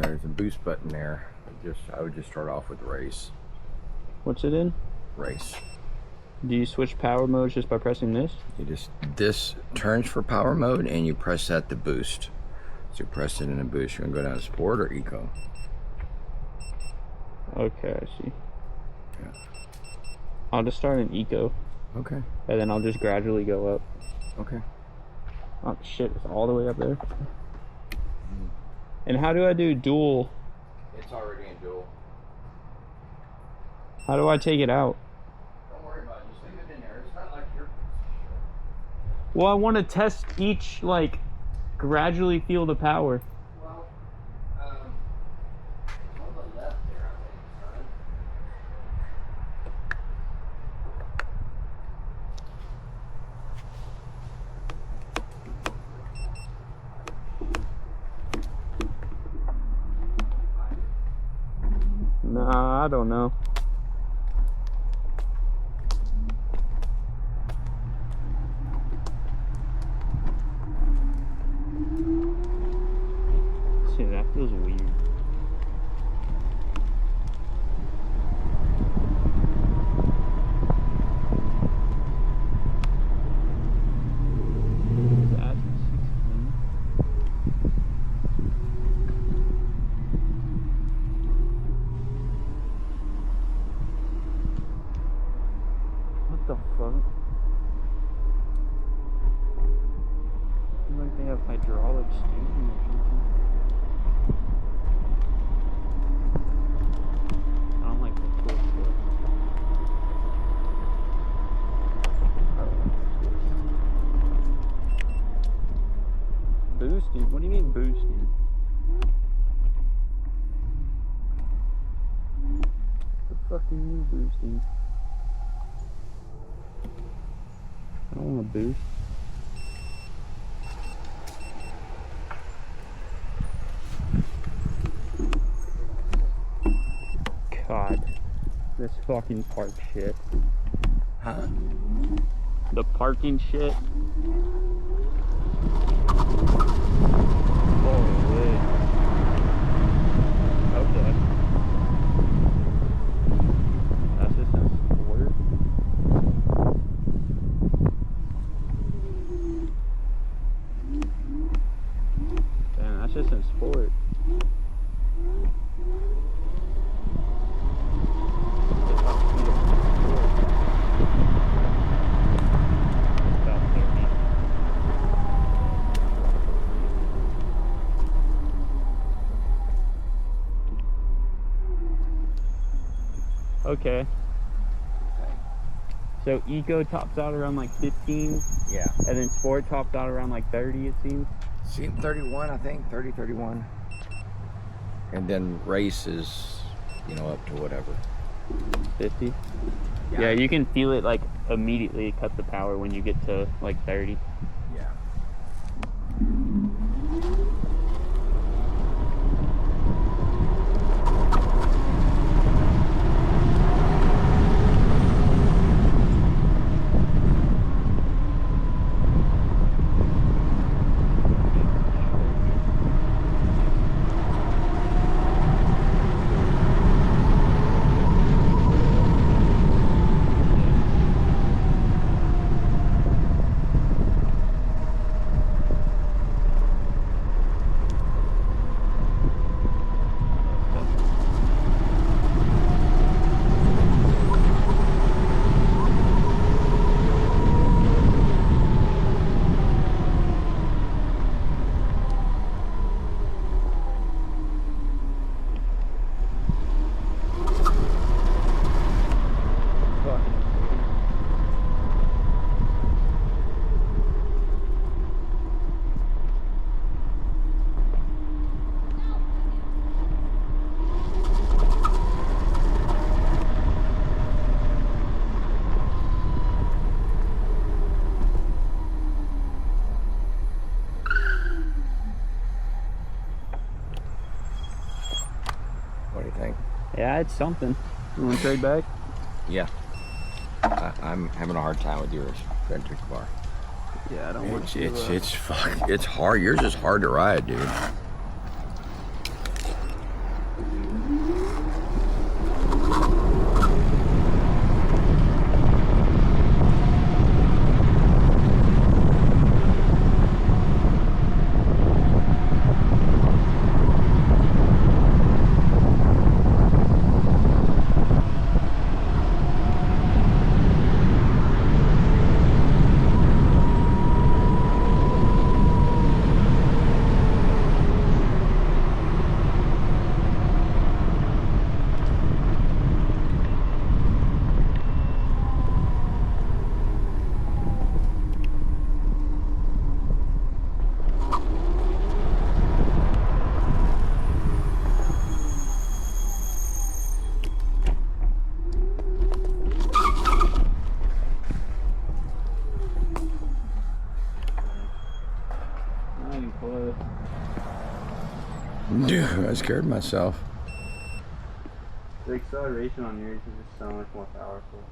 There's a boost button there. I would just start off with race. What's it in? Race. Do you switch power modes just by pressing this? This turns for power mode, and you press that to boost. So you press it in a boost. You're gonna go down to sport or eco. Okay, I see. Yeah. I'll just start in eco. Okay. And then I'll just gradually go up. Okay. Oh shit, it's all the way up there. And how do I do dual? It's already in dual. How do I take it out? Don't worry about it. Just leave it in there. It's not like you're... Well, I want to test each, like, gradually feel the power. Well, on the left there, I think, son. Nah, I don't know. See, that feels weird. That's 16. What the fuck? Seems like they have hydraulic steering or something. I don't like the cool stuff. I don't like this. Boosting? What do you mean boosting? The fucking new boosting. I don't want to boost. God, this fucking park shit. Huh? The parking shit. Holy. Okay. That's just in sport. Damn, that's just in sport. Okay. So eco tops out around like 15. Yeah. And then sport tops out around like 30, it seems. See, 31, I think. 30, 31. And then race is, up to whatever. 50. Yeah, you can feel it like immediately cut the power when you get to like 30. Yeah. Yeah, it's something. You want to trade back? Yeah. I'm having a hard time with yours. Electric car. Yeah, I don't want to. It's hard. Yours is hard to ride, dude. getting close. Dude, I scared myself. The acceleration on yours is just so much more powerful.